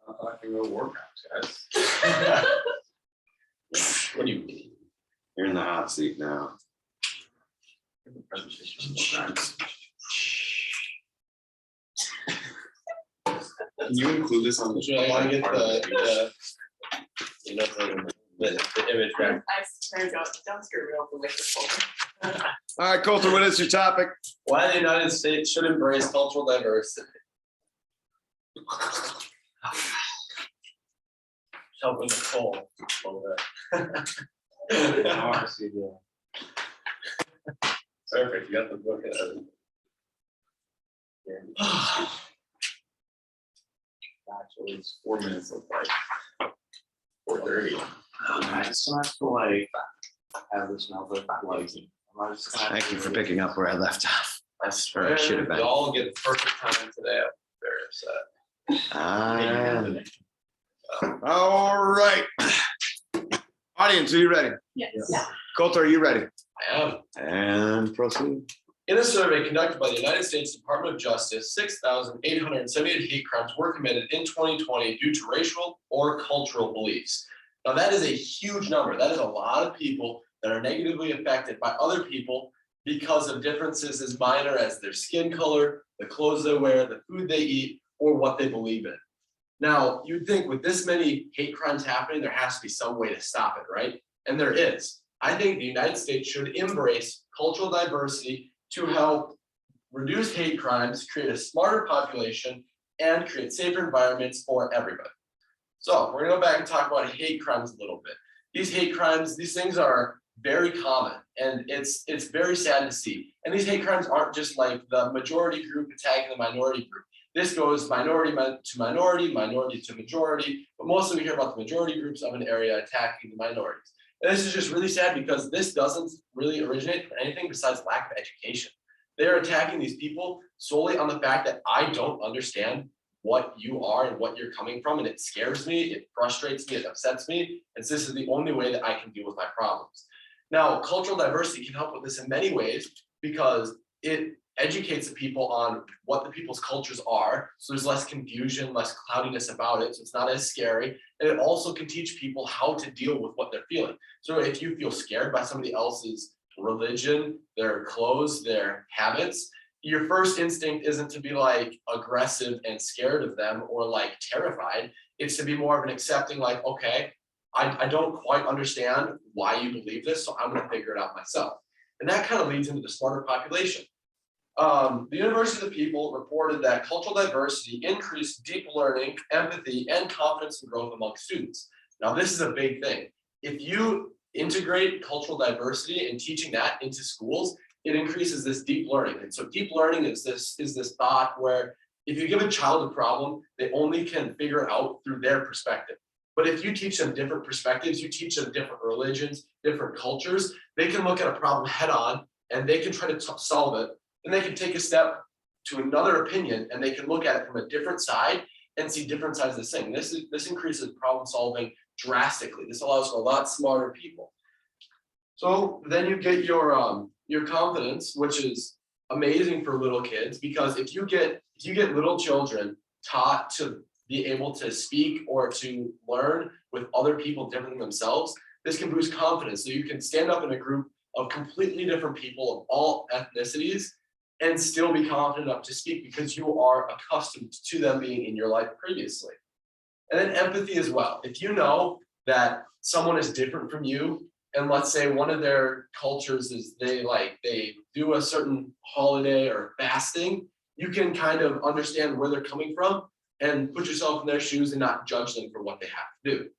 I can go war crimes, guys. What do you mean? You're in the hot seat now. Can you include this on the? I want to get the image back. Don't screw me over with this folder. All right, Colter, what is your topic? Why the United States should embrace cultural diversity. Helping Nicole a little bit. Perfect, you got the book. Actually, it's 4 minutes of like 4:30. I still have to like have this notebook like. Thank you for picking up where I left off. I swear, I should have been. y'all get the perfect time today. I'm very upset. All right. Audience, are you ready? Yes. Colter, are you ready? I am. And proceed. In a survey conducted by the United States Department of Justice, 6,878 hate crimes were committed in 2020 due to racial or cultural beliefs. Now, that is a huge number. That is a lot of people that are negatively affected by other people because of differences as minor as their skin color, the clothes they wear, the food they eat, or what they believe in. Now, you'd think with this many hate crimes happening, there has to be some way to stop it, right? And there is. I think the United States should embrace cultural diversity to help reduce hate crimes, create a smarter population, and create safer environments for everybody. So we're gonna go back and talk about hate crimes a little bit. These hate crimes, these things are very common, and it's very sad to see. And these hate crimes aren't just like the majority group attacking the minority group. This goes minority to minority, minority to majority, but mostly we hear about the majority groups of an area attacking the minorities. And this is just really sad because this doesn't really originate from anything besides lack of education. They're attacking these people solely on the fact that I don't understand what you are and what you're coming from, and it scares me, it frustrates me, it upsets me, and this is the only way that I can deal with my problems. Now, cultural diversity can help with this in many ways because it educates the people on what the people's cultures are, so there's less confusion, less cloudiness about it, so it's not as scary. And it also can teach people how to deal with what they're feeling. So if you feel scared by somebody else's religion, their clothes, their habits, your first instinct isn't to be like aggressive and scared of them or like terrified. It's to be more of an accepting, like, okay, I don't quite understand why you believe this, so I'm gonna figure it out myself. And that kind of leads into the smarter population. The University of the People reported that cultural diversity increased deep learning, empathy, and confidence and growth among students. Now, this is a big thing. If you integrate cultural diversity and teaching that into schools, it increases this deep learning. And so deep learning is this thought where if you give a child a problem, they only can figure it out through their perspective. But if you teach them different perspectives, you teach them different religions, different cultures, they can look at a problem head on and they can try to solve it. And they can take a step to another opinion and they can look at it from a different side and see different sides of this thing. This increases problem solving drastically. This allows for a lot smarter people. So then you get your confidence, which is amazing for little kids, because if you get little children taught to be able to speak or to learn with other people different than themselves, this can boost confidence. So you can stand up in a group of completely different people of all ethnicities and still be confident enough to speak because you are accustomed to them being in your life previously. And then empathy as well. If you know that someone is different from you, and let's say one of their cultures is they do a certain holiday or fasting, you can kind of understand where they're coming from and put yourself in their shoes and not judge them for what they have to do.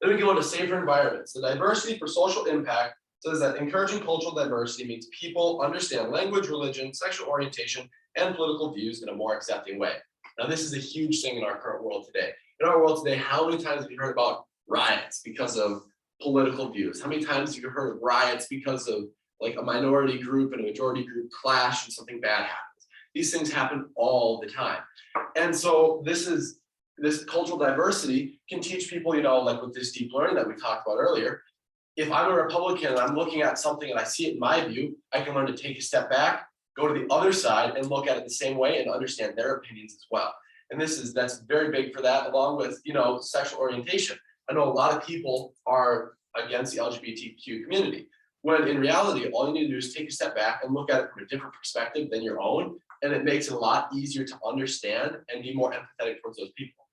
Then we go into safer environments. The diversity for social impact says that encouraging cultural diversity means people understand language, religion, sexual orientation, and political views in a more accepting way. Now, this is a huge thing in our current world today. In our world today, how many times have you heard about riots because of political views? How many times have you heard of riots because of like a minority group and a majority group clash and something bad happens? These things happen all the time. And so this cultural diversity can teach people, like with this deep learning that we talked about earlier, if I'm a Republican and I'm looking at something and I see it in my view, I can learn to take a step back, go to the other side and look at it the same way and understand their opinions as well. And that's very big for that, along with, sexual orientation. I know a lot of people are against the LGBTQ community, when in reality, all you need to do is take a step back and look at it from a different perspective than your own. And it makes it a lot easier to understand and be more empathetic towards those people.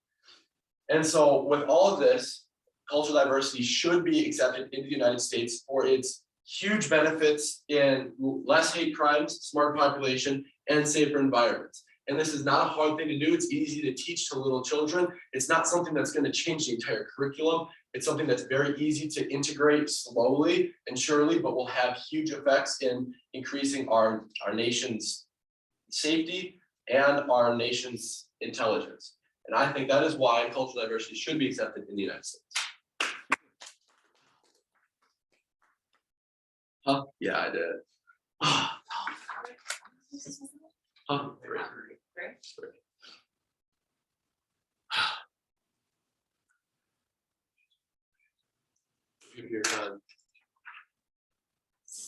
And so with all of this, cultural diversity should be accepted into the United States for its huge benefits in less hate crimes, smarter population, and safer environments. And this is not a hard thing to do. It's easy to teach to little children. It's not something that's going to change the entire curriculum. It's something that's very easy to integrate slowly and surely, but will have huge effects in increasing our nation's safety and our nation's intelligence. And I think that is why cultural diversity should be accepted in the United States. Huh? Yeah, I did. Huh? Three. You're done.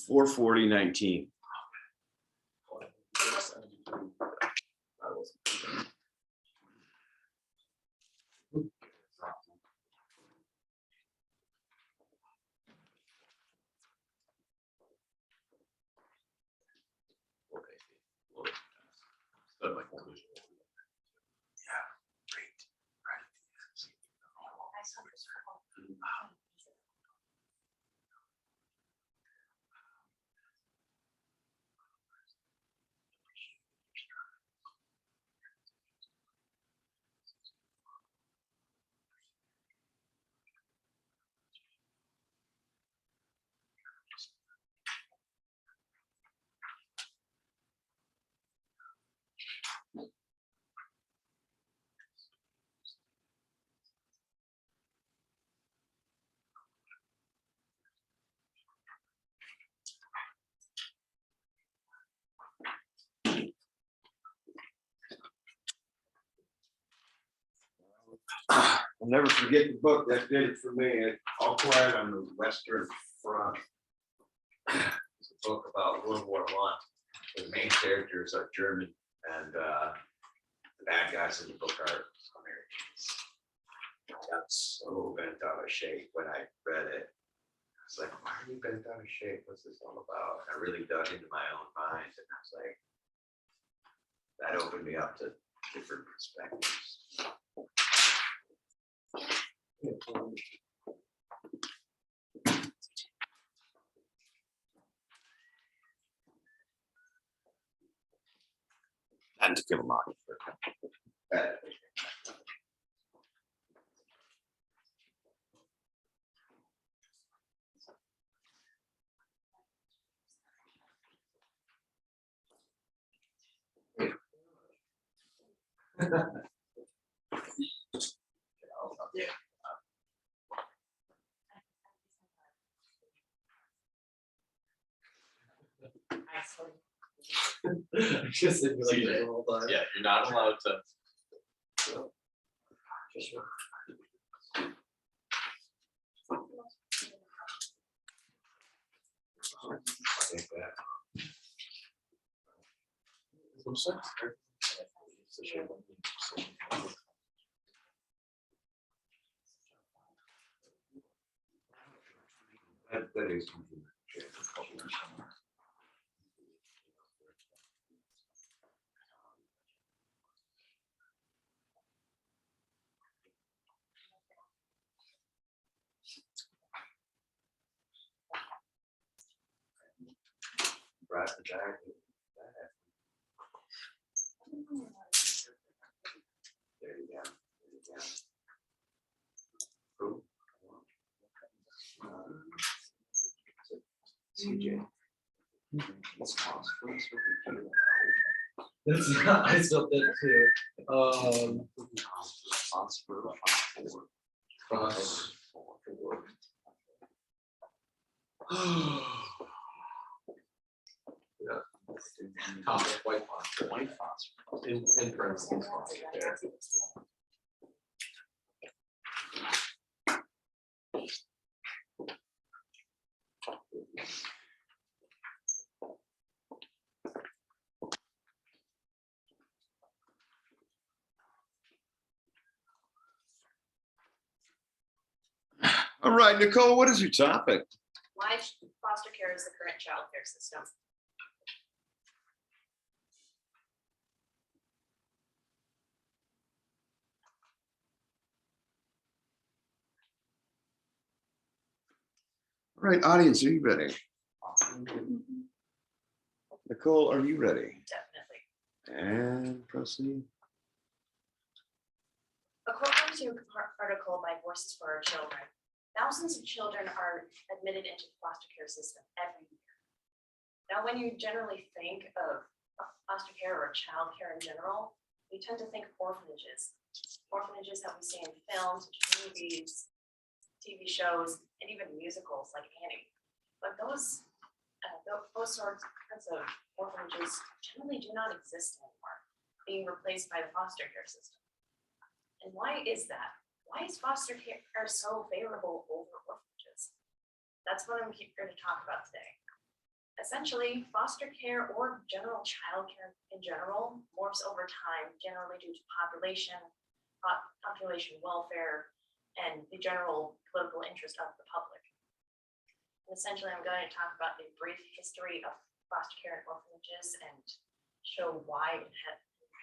440-19. I'll never forget the book that did it for me. All Quiet on the Western Front. It's a book about World War I. The main characters are German, and the bad guys in the book are Americans. I got so bent out of shape when I read it. I was like, why are you bent out of shape? What's this all about? And I really dug into my own mind, and I was like, that opened me up to different perspectives. And to kill a mockingbird. Just Yeah, you're not allowed to. That is. Right, exactly. There you go. There you go. Cool. CJ. That's not, I still did too. Cross. Yeah. Top white phosphorus. White phosphorus. In parentheses. There. right, Nicole, what is your topic? Why foster care is the current child care system? All right, audience, are you ready? Nicole, are you ready? Definitely. And proceed. According to an article by Voices for Our Children, thousands of children are admitted into the foster care system every year. Now, when you generally think of foster care or child care in general, we tend to think of orphanages. Orphanages that we see in films, movies, TV shows, and even musicals like Annie. But those sorts of orphanages generally do not exist anymore, being replaced by the foster care system. And why is that? Why is foster care so favorable over orphanages? That's what I'm here to talk about today. Essentially, foster care or general child care in general morphs over time, generally due to population welfare, and the general political interest of the public. And essentially, I'm going to talk about the brief history of foster care and orphanages and show why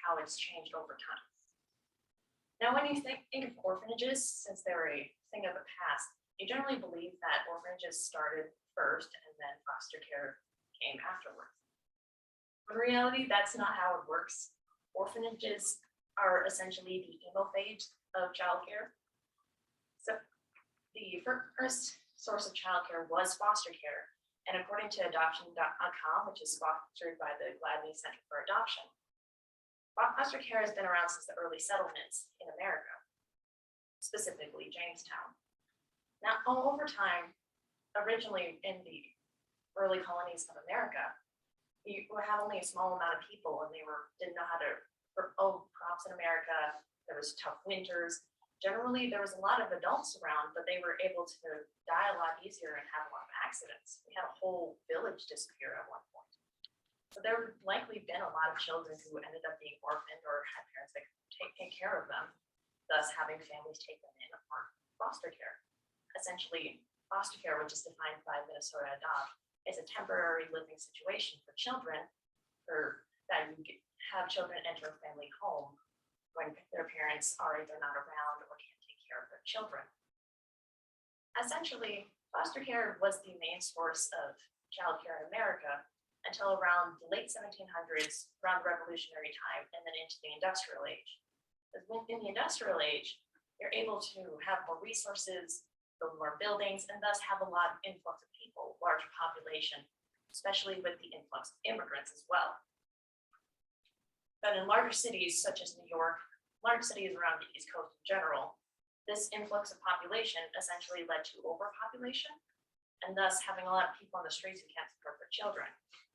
how it's changed over time. Now, when you think of orphanages, since they're a thing of the past, you generally believe that orphanages started first and then foster care came afterwards. In reality, that's not how it works. Orphanages are essentially the emo phase of childcare. So the first source of childcare was foster care. And according to adoption.com, which is sponsored by the Gladney Center for Adoption, foster care has been around since the early settlements in America, specifically Jamestown. Now, over time, originally in the early colonies of America, you would have only a small amount of people, and they didn't know how to grow crops in America. There was tough winters. Generally, there was a lot of adults around, but they were able to die a lot easier and have a lot of accidents. We had a whole village disappear at one point. So there would likely been a lot of children who ended up being orphaned or had parents that could take care of them, thus having families take them in for foster care. Essentially, foster care, which is defined by Minnesota Adopt, is a temporary living situation for children, or that you have children enter a family home when their parents are either not around or can't take care of their children. Essentially, foster care was the main source of child care in America until around the late 1700s, around Revolutionary time, and then into the Industrial Age. Because in the Industrial Age, you're able to have more resources, build more buildings, and thus have a lot of influx of people, larger population, especially with the influx of immigrants as well. But in larger cities such as New York, large cities around the East Coast in general, this influx of population essentially led to overpopulation, and thus having a lot of people on the streets who can't support their children.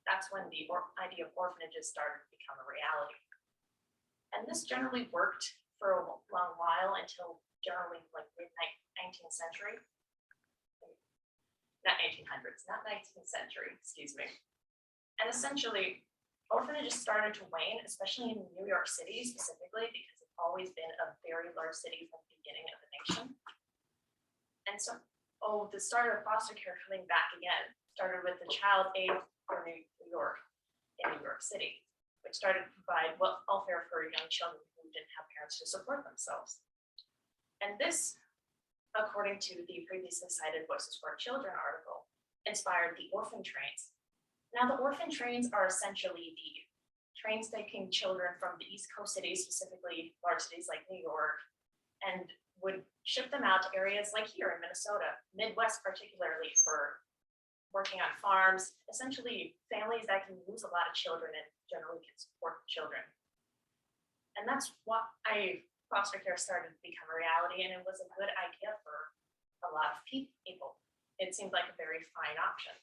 That's when the idea of orphanages started to become a reality. And this generally worked for a long while until generally like mid-19th century. Not 1800s, not 19th century, excuse me. And essentially, orphanages started to wane, especially in New York City specifically, because it's always been a very large city from the beginning of the nation. And so, the start of foster care coming back again started with the Child Aid for New York in New York City, which started to provide welfare for young children who didn't have parents to support themselves. And this, according to the previously cited Voices for Our Children article, inspired the orphan trains. Now, the orphan trains are essentially the trains taking children from the East Coast cities, specifically large cities like New York, and would ship them out to areas like here in Minnesota, Midwest particularly, for working on farms, essentially families that can lose a lot of children and generally can support children. And that's why foster care started to become a reality, and it was a good idea for a lot of people. It seemed like a very fine option,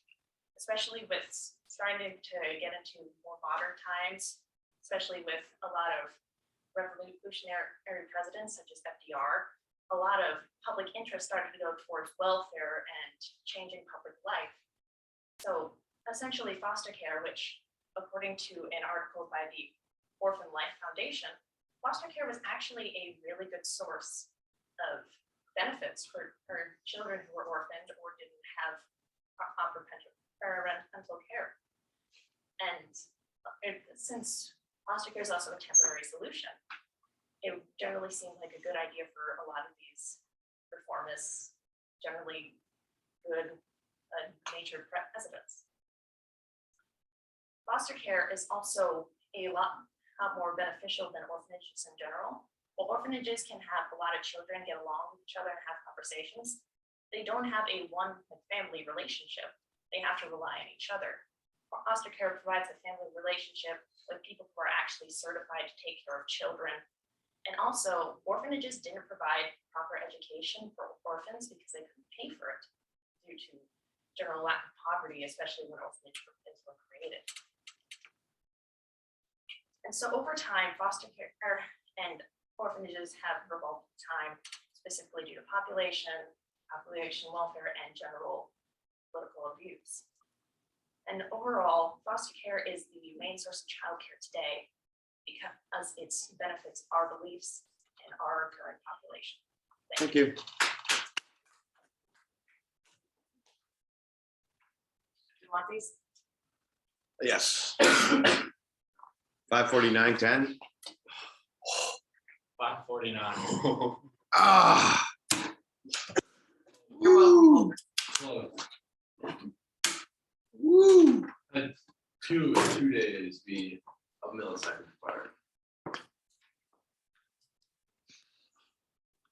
especially with starting to get into more modern times, especially with a lot of revolutionary presidents such as FDR. A lot of public interest started to go towards welfare and changing public life. So essentially foster care, which according to an article by the Orphan Life Foundation, foster care was actually a really good source of benefits for children who were orphaned or didn't have proper parental care. And since foster care is also a temporary solution, it generally seemed like a good idea for a lot of these reformists, generally good natured presidents. Foster care is also a lot more beneficial than orphanages in general. While orphanages can have a lot of children get along with each other and have conversations, they don't have a one family relationship. They have to rely on each other. Foster care provides a family relationship with people who are actually certified to take care of children. And also, orphanages didn't provide proper education for orphans because they couldn't pay for it due to general lack of poverty, especially when orphanages were created. And so over time, foster care and orphanages have revolved in time, specifically due to population welfare, and general political abuse. And overall, foster care is the main source of childcare today because its benefits our beliefs and our current population. Thank you. You want these? Yes. 549:10. 549. Ah. Woo. Woo. Two days be a millisecond.